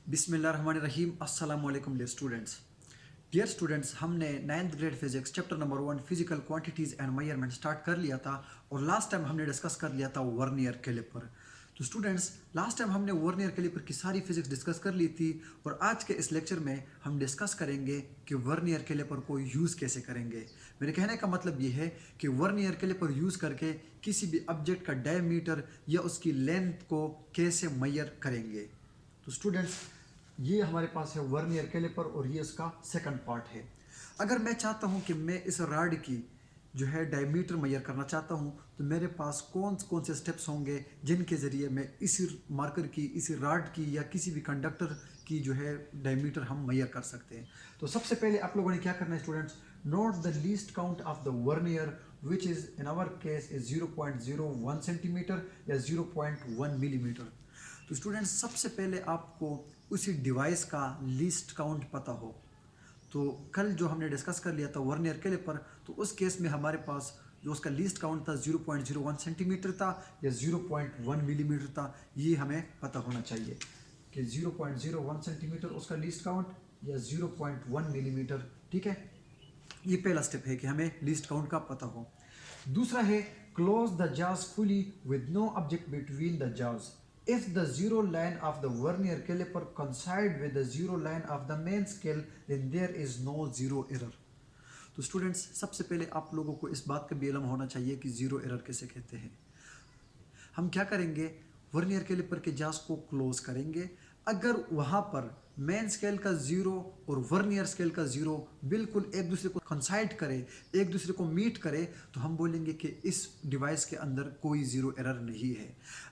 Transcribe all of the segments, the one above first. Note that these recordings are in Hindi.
बिस्मिल्लाहिर्रहमानिर्रहीम। अस्सलाम वालेकुम डियर स्टूडेंट्स। डियर स्टूडेंट्स, हमने 9th grade physics chapter number 1 physical quantities and measurement start कर लिया था और लास्ट टाइम हमने डिस्कस कर लिया था वर्नियर कैलिपर। तो स्टूडेंट्स, लास्ट टाइम हमने वर्नियर कैलिपर की सारी फिजिक्स डिस्कस कर ली थी और आज के इस लेक्चर में हम डिस्कस करेंगे कि वर्नियर कैलिपर को यूज़ कैसे करेंगे। मेरे कहने का मतलब ये है कि वर्नियर कैलिपर यूज़ करके किसी भी ऑब्जेक्ट का डायमीटर या उसकी लेंथ को कैसे मेजर करेंगे। तो स्टूडेंट्स, ये हमारे पास है वर्नियर कैलिपर और ये इसका सेकंड पार्ट है। अगर मैं चाहता हूँ कि मैं इस रॉड की जो है डायमीटर मेजर करना चाहता हूँ तो मेरे पास कौन कौन से स्टेप्स होंगे जिनके ज़रिए मैं इसी मार्कर की, इसी रॉड की या किसी भी कंडक्टर की जो है डायमीटर हम मेजर कर सकते हैं। तो सबसे पहले आप लोगों ने क्या करना है students, note the least count of the vernier which is in our case is 0.01 centimetre या 0.1 मिलीमीटर। तो स्टूडेंट्स, सबसे पहले आपको उसी डिवाइस का लीस्ट काउंट पता हो। तो कल जो हमने डिस्कस कर लिया था वर्नियर कैलिपर, तो उस केस में हमारे पास जो उसका लीस्ट काउंट था 0.01 सेंटीमीटर था या 0.1 मिलीमीटर था। ये हमें पता होना चाहिए कि 0.01 सेंटीमीटर उसका लीस्ट काउंट या 0.1 मिलीमीटर। ठीक है, ये पहला स्टेप है कि हमें लीस्ट काउंट का पता हो। दूसरा है close the jaws fully with no object between the jaws if the zero line of the vernier caliper coincide with the zero line of the main scale then there is no zero error। तो स्टूडेंट्स, सबसे पहले आप लोगों को इस बात का भी इल्म होना चाहिए कि जीरो एरर कैसे कहते हैं। हम क्या करेंगे, वर्नियर कैलिपर के जास को क्लोज करेंगे। अगर वहाँ पर मेन स्केल का ज़ीरो और वर्नियर स्केल का ज़ीरो बिल्कुल एक दूसरे को कंसाइड करे, एक दूसरे को मीट करे, तो हम बोलेंगे कि इस डिवाइस के अंदर कोई ज़ीरो एरर नहीं है।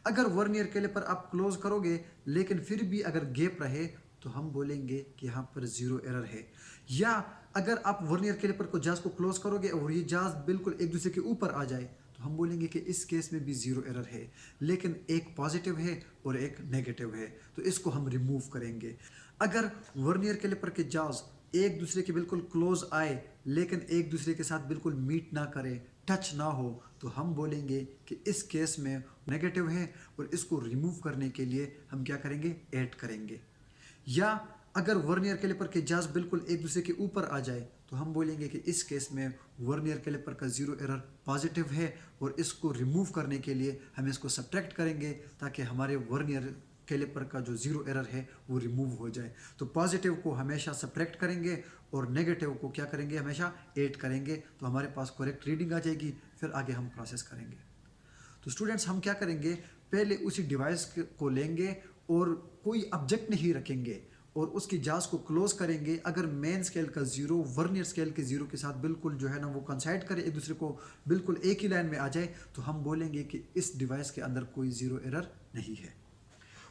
अगर वर्नियर कैलिपर आप क्लोज करोगे लेकिन फिर भी अगर गैप रहे तो हम बोलेंगे कि यहाँ पर ज़ीरो एरर है। या अगर आप वर्नियर कैलिपर को जाज को क्लोज करोगे और ये जाज बिल्कुल एक दूसरे के ऊपर आ जाए तो हम बोलेंगे कि इस केस में भी ज़ीरो एरर है, लेकिन एक पॉजिटिव है और एक नेगेटिव है, तो इसको हम रिमूव करेंगे। अगर वर्नियर कैलिपर के जाज एक दूसरे के बिल्कुल क्लोज आए लेकिन एक दूसरे के साथ बिल्कुल मीट ना करे, टच ना हो, तो हम बोलेंगे कि इस केस में नेगेटिव है और इसको रिमूव करने के लिए हम क्या करेंगे, ऐड करेंगे। या अगर वर्नियर कैलिपर के जाज बिल्कुल एक दूसरे के ऊपर आ जाए तो हम बोलेंगे कि इस केस में वर्नियर कैलिपर का ज़ीरो एरर पॉजिटिव है और इसको रिमूव करने के लिए हम इसको सब्ट्रैक्ट करेंगे ताकि हमारे वर्नियर कैलिपर का जो ज़ीरो एरर है वो रिमूव हो जाए। तो पॉजिटिव को हमेशा सब्ट्रैक्ट करेंगे और नेगेटिव को क्या करेंगे, हमेशा ऐड करेंगे, तो हमारे पास करेक्ट रीडिंग आ जाएगी। फिर आगे हम प्रोसेस करेंगे। तो स्टूडेंट्स, हम क्या करेंगे, पहले उसी डिवाइस को लेंगे और कोई ऑब्जेक्ट नहीं रखेंगे और उसकी जाज को क्लोज करेंगे। अगर मेन स्केल का ज़ीरो वर्नियर स्केल के ज़ीरो के साथ बिल्कुल जो है ना वो कंसाइड करे, एक दूसरे को बिल्कुल एक ही लाइन में आ जाए, तो हम बोलेंगे कि इस डिवाइस के अंदर कोई ज़ीरो एरर नहीं है।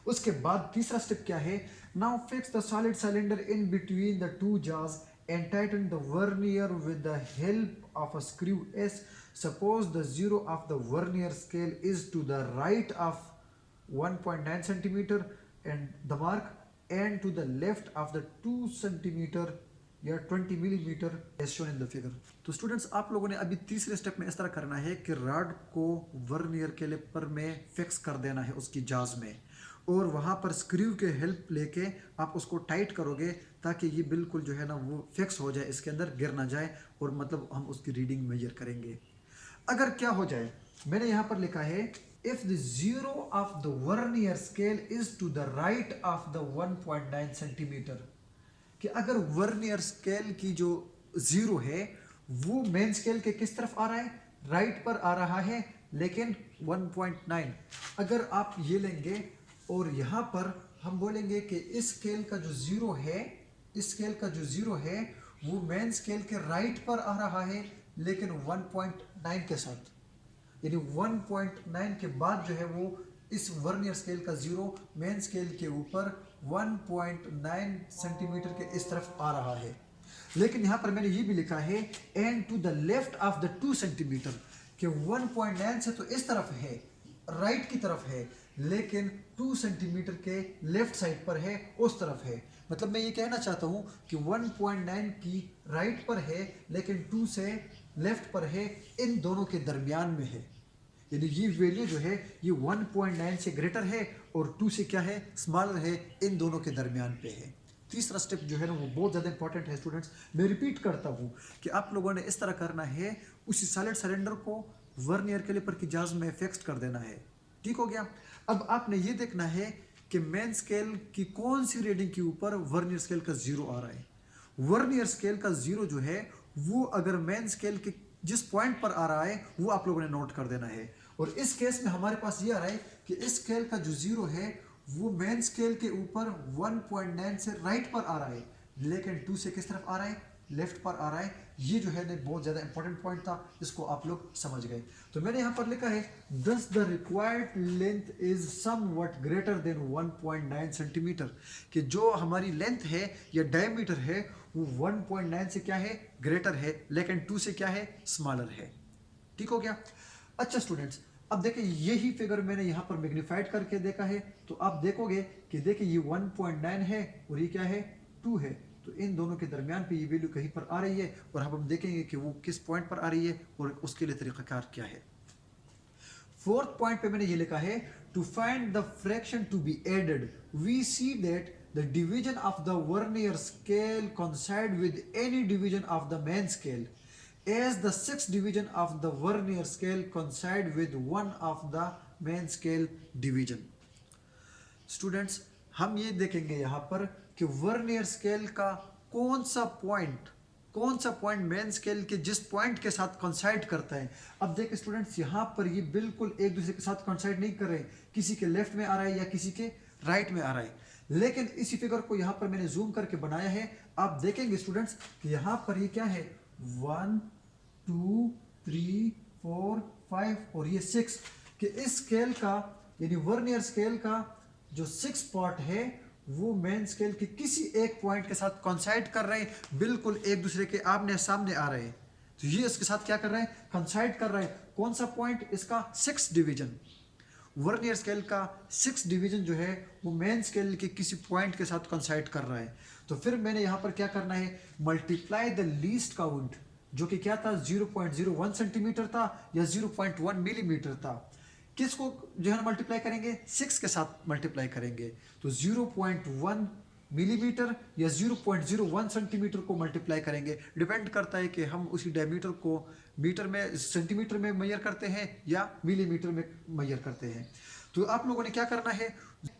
उसके बाद तीसरा स्टेप क्या है, now fix the solid cylinder in between the two जाज and tighten the vernier with the help of a screw S. Suppose the zero of the vernier scale is to the right of 1.9 centimeter and the mark and to the left of the 2 centimeter या 20 millimetre as shown in the figure. तो स्टूडेंट्स, आप लोगों ने अभी तीसरे स्टेप में इस तरह करना है कि रॉड को वर्नियर कैलिपर में फिक्स कर देना है उसकी जाज में, और वहाँ पर स्क्रू के हेल्प लेके आप उसको टाइट करोगे ताकि ये बिल्कुल जो है ना वो फिक्स हो जाए, इसके अंदर गिर ना जाए, और मतलब हम उसकी रीडिंग मेजर करेंगे। अगर क्या हो जाए, मैंने यहाँ पर लिखा है if the zero of the vernier scale is to the right of the 1.9 centimetre, कि अगर वर्नियर स्केल की जो जीरो है वो मेन स्केल के किस तरफ आ रहा है, राइट पर आ रहा है, लेकिन 1.9 अगर आप ये लेंगे और यहाँ पर हम बोलेंगे कि इस स्केल का जो जीरो है, इस स्केल का जो जीरो है वो मेन स्केल के राइट पर आ रहा है लेकिन 1.9 के साथ, यानी 1.9 के बाद जो है वो इस वर्नियर स्केल का जीरो मेन स्केल के ऊपर 1.9 सेंटीमीटर के इस तरफ आ रहा है। लेकिन यहाँ पर मैंने ये भी लिखा है and to the left of the 2 centimetre, कि 1.9 से तो इस तरफ है, राइट की तरफ है, लेकिन 2 सेंटीमीटर के लेफ्ट साइड पर है, उस तरफ है। मतलब मैं ये कहना चाहता हूँ कि 1.9 की राइट पर है लेकिन 2 से लेफ्ट पर है, इन दोनों के दरमियान में है। यानी ये वैल्यू जो है ये 1.9 से ग्रेटर है और 2 से क्या है, स्मॉलर है, इन दोनों के दरमियान पे है। तीसरा स्टेप जो है ना वो बहुत ज़्यादा इंपॉर्टेंट है स्टूडेंट्स। मैं रिपीट करता हूँ कि आप लोगों ने इस तरह करना है, उसी सॉलिड सिलेंडर को वर्नियर कैलिपर की जांच में फिक्स कर देना है। ठीक हो गया। अब आपने ये देखना है कि मेन स्केल की कौन सी रीडिंग के ऊपर वर्नियर स्केल का जीरो आ रहा है। वर्नियर स्केल का जीरो जो है वो अगर मेन स्केल के जिस पॉइंट पर आ रहा है वो आप लोगों ने नोट कर देना है। और इस केस में हमारे पास ये आ रहा है कि इस स्केल का जो जीरो है वो मेन स्केल के ऊपर 1.9 से राइट पर आ रहा है, लेकिन 2 से किस तरफ आ रहा है, लेफ्ट पर आ रहा है। ये जो है ना बहुत ज़्यादा इंपॉर्टेंट पॉइंट था, इसको आप लोग समझ गए। तो मैंने यहाँ पर लिखा है दस the required length is somewhat greater than 1.9 centimetre, कि जो हमारी लेंथ है या डायमीटर है वो 1.9 से क्या है, ग्रेटर है, लेकिन 2 से क्या है, स्मॉलर है। ठीक हो गया। अच्छा स्टूडेंट्स, अब देखिए यही फिगर मैंने यहाँ पर मैग्नीफाइड करके देखा है, तो आप देखोगे कि देखिए ये 1.9 है और ये क्या है, 2 है। तो इन दोनों के दरमियान पे ये वैल्यू कहीं पर आ रही है और अब हम देखेंगे कि वो किस पॉइंट पर आ रही है और उसके लिए तरीकाकार क्या है। फोर्थ पॉइंट पे मैंने ये लिखा है to find the fraction to be added we see that the division of the vernier scale coincide with any division of the main scale as the sixth division of the vernier scale coincide with one of the main scale division। Students, हम ये देखेंगे यहाँ पर कि वर्नियर स्केल का कौन सा पॉइंट मेन स्केल के जिस पॉइंट के साथ कंसाइड करता है। अब देखिए स्टूडेंट्स, यहाँ पर ये बिल्कुल एक दूसरे के साथ कंसाइड नहीं कर रहे, किसी के लेफ्ट में आ रहा है या किसी के राइट में आ रहा है। लेकिन इसी फिगर को यहाँ पर मैंने जूम करके बनाया है। आप देखेंगे स्टूडेंट्स कि यहाँ पर ये क्या है, 1 2 3 4 5 और ये 6, कि इस स्केल का यानी वर्नियर स्केल का जो 6 पार्ट है वो मेन स्केल के किसी एक पॉइंट के साथ कंसाइड कर रहे हैं, बिल्कुल एक दूसरे के आमने सामने आ रहे हैं। तो ये इसके साथ क्या कर रहे हैं, कंसाइड कर रहे हैं। कौन सा पॉइंट, इसका 6 डिवीजन, वर्नियर स्केल का 6 डिवीजन जो है वो मेन स्केल के किसी पॉइंट के साथ कंसाइड कर रहा है। तो फिर मैंने यहाँ पर क्या करना है, मल्टीप्लाई द लीस्ट काउंट, जो कि क्या था, 0.01 सेंटीमीटर था या 0.1 मिलीमीटर था, किसको जो है ना मल्टीप्लाई करेंगे, 6 के साथ मल्टीप्लाई करेंगे। तो 0.1 मिलीमीटर या 0.01 सेंटीमीटर को मल्टीप्लाई करेंगे। डिपेंड करता है कि हम उसी डायमीटर को मीटर में, सेंटीमीटर में मेजर करते हैं या मिलीमीटर में मेजर करते हैं। तो आप लोगों ने क्या करना है,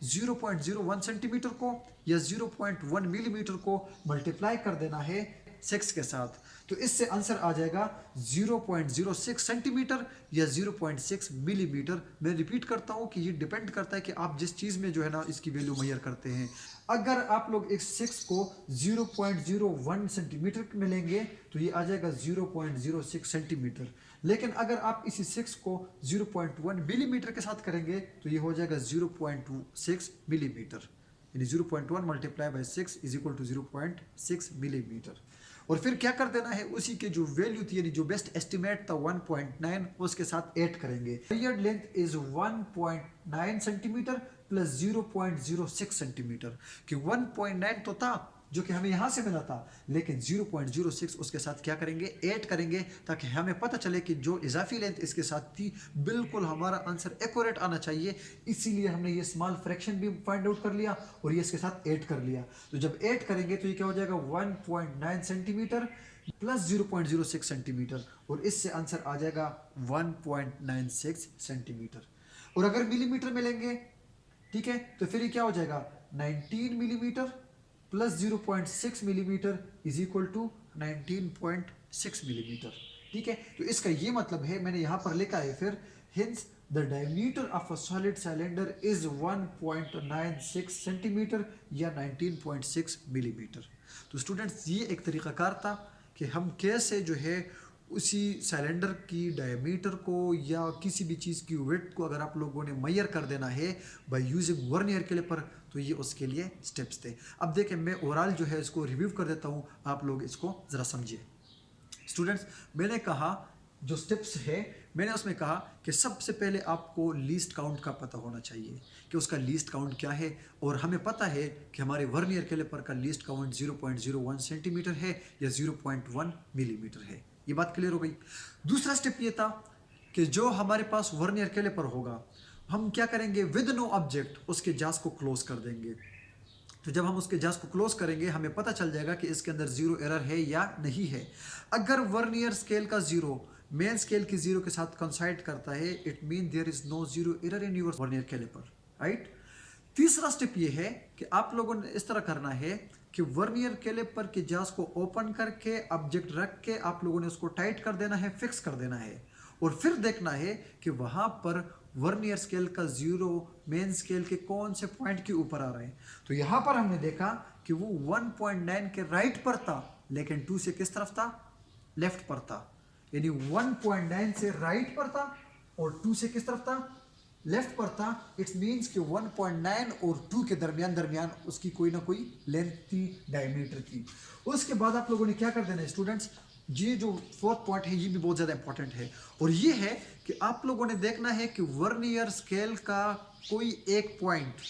0.01 सेंटीमीटर को या 0.1 मिलीमीटर को मल्टीप्लाई कर देना है 6 के साथ। तो इससे आंसर आ जाएगा 0.06 सेंटीमीटर या 0.6 मिलीमीटर। मैं रिपीट करता हूँ कि ये डिपेंड करता है कि आप जिस चीज़ में जो है ना इसकी वैल्यू मेजर करते हैं। अगर आप लोग इस 6 को 0.01 सेंटीमीटर में लेंगे तो ये आ जाएगा 0.06 सेंटीमीटर। लेकिन अगर आप इसी 6 को 0.1 मिलीमीटर के साथ करेंगे तो ये हो जाएगा 0.26 मिलीमीटर, यानी 0.1 multiply by 6 is equal to 0.6 millimetre. और फिर क्या कर देना है, उसी के जो वैल्यू थी यानी जो बेस्ट एस्टिमेट था 1.9 उसके साथ ऐड करेंगे। Measured length is 1.9 centimetre plus 0.06 centimetre, कि 1.9 तो था जो कि हमें यहाँ से मिला था, लेकिन 0.06 उसके साथ क्या करेंगे, ऐड करेंगे, ताकि हमें पता चले कि जो इजाफी लेंथ इसके साथ थी बिल्कुल हमारा आंसर एक्यूरेट आना चाहिए। इसीलिए हमने ये स्मॉल फ्रैक्शन भी फाइंड आउट कर लिया और ये इसके साथ ऐड कर लिया। तो जब ऐड करेंगे तो ये क्या हो जाएगा, 1.9 सेंटीमीटर प्लस 0.06 सेंटीमीटर, और इससे आंसर आ जाएगा 1.96 सेंटीमीटर। और अगर मिलीमीटर में लेंगे, ठीक है, तो फिर ये क्या हो जाएगा, 19 millimetre plus 0.6 millimetre is equal to 19.6 millimetre. ठीक है, तो इसका ये मतलब है, मैंने यहाँ पर लिखा है फिर, hints the diameter of a solid cylinder is 1.96 centimetre या 19.6 मिलीमीटर। तो स्टूडेंट्स, ये एक तरीक़ाकार था कि हम कैसे जो है उसी सिलेंडर की डायमीटर को या किसी भी चीज़ की वेट को अगर आप लोगों ने मेजर कर देना है बाय यूजिंग वर्नियर कैलिपर, तो ये उसके लिए स्टेप्स थे। अब देखें, मैं ओवरऑल जो है इसको रिव्यू कर देता हूँ, आप लोग इसको ज़रा समझिए। स्टूडेंट्स, मैंने कहा जो स्टेप्स है, मैंने उसमें कहा कि सबसे पहले आपको लीस्ट काउंट का पता होना चाहिए कि उसका लीस्ट काउंट क्या है, और हमें पता है कि हमारे वर्नियर कैलिपर का लीस्ट काउंट 0.01 सेंटीमीटर है या 0.1 मिलीमीटर है। ये बात क्लियर हो गई। दूसरा स्टेप ये था कि जो हमारे पास वर्नियर कैलिपर होगा, हम क्या करेंगे, विद नो ऑब्जेक्ट उसके जास को क्लोज कर देंगे। तो जब हम उसके जास को क्लोज करेंगे हमें पता चल जाएगा कि इसके अंदर जीरो एरर है या नहीं है। अगर वर्नियर स्केल का जीरो मेन स्केल की जीरो के साथ कंसाइड करता है, it mean there is no zero error in your vernier calliper, right. तीसरा स्टेप ये है कि आप लोगों ने इस तरह करना है कि वर्नियर कैलिपर के जास को ओपन करके ऑब्जेक्ट रख के आप लोगों ने उसको टाइट कर देना है, फिक्स कर देना है, और फिर देखना है कि वहां पर वर्नियर स्केल का जीरो मेन स्केल के कौन से पॉइंट के ऊपर आ रहा है। तो यहां पर हमने देखा कि वो 1.9 के राइट पर था, लेकिन 2 से किस तरफ था, लेफ्ट पर था। यानी 1.9 से राइट पर था और 2 से किस तरफ था, लेफ्ट पर था। इट्स मीन्स कि 1.9 और 2 के दरमियान उसकी कोई ना कोई लेंथ थी, डायमीटर थी। उसके बाद आप लोगों ने क्या कर देना है स्टूडेंट्स, ये जो फोर्थ पॉइंट है ये भी बहुत ज़्यादा इंपॉर्टेंट है, और ये है कि आप लोगों ने देखना है कि वर्नियर स्केल का कोई एक पॉइंट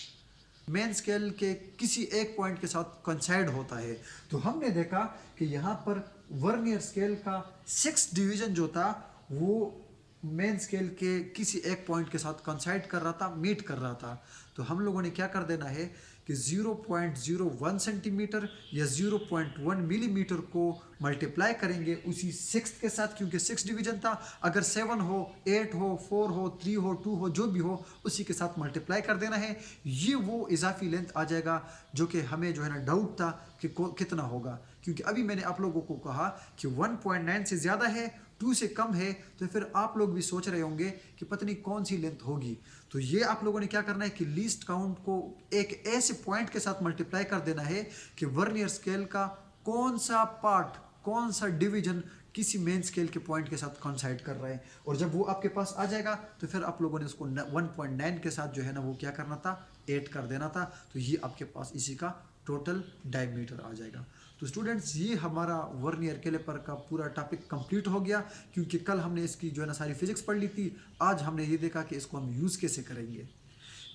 मेन स्केल के किसी एक पॉइंट के साथ कंसाइड होता है। तो हमने देखा कि यहाँ पर वर्नियर स्केल का 6 डिवीजन जो था वो मेन स्केल के किसी एक पॉइंट के साथ कंसाइड कर रहा था, मीट कर रहा था। तो हम लोगों ने क्या कर देना है कि 0.01 सेंटीमीटर या 0.1 मिलीमीटर को मल्टीप्लाई करेंगे उसी 6 के साथ, क्योंकि 6 डिवीजन था। अगर 7 हो, 8 हो, 4 हो, 3 हो, 2 हो, जो भी हो उसी के साथ मल्टीप्लाई कर देना है। ये वो इजाफी लेंथ आ जाएगा जो कि हमें जो है ना डाउट था कि कितना होगा, क्योंकि अभी मैंने आप लोगों को कहा कि 1.9 से ज़्यादा है, 2 से कम है, तो फिर आप लोग भी सोच रहे होंगे कि पता नहीं कौन सी लेंथ होगी। तो ये आप लोगों ने क्या करना है कि लीस्ट काउंट को एक ऐसे पॉइंट के साथ मल्टीप्लाई कर देना है कि वर्नियर स्केल का कौन सा पार्ट, कौन सा डिवीजन किसी मेन स्केल के पॉइंट के साथ कॉन्साइड कर रहा है। और जब वो आपके पास आ जाएगा तो फिर आप लोगों ने उसको 1.9 के साथ जो है ना वो क्या करना था, 8 कर देना था। तो ये आपके पास इसी का टोटल डायमीटर आ जाएगा। तो स्टूडेंट्स ये हमारा वर्नियर कैलिपर का पूरा टॉपिक कंप्लीट हो गया, क्योंकि कल हमने इसकी जो है ना सारी फिजिक्स पढ़ ली थी। आज हमने ये देखा कि इसको हम यूज़ कैसे करेंगे।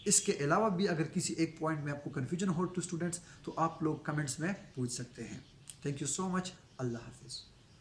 इसके अलावा भी अगर किसी एक पॉइंट में आपको कन्फ्यूजन हो तो स्टूडेंट्स, तो आप लोग कमेंट्स में पूछ सकते हैं। Thank you so much. अल्लाह हाफिज़।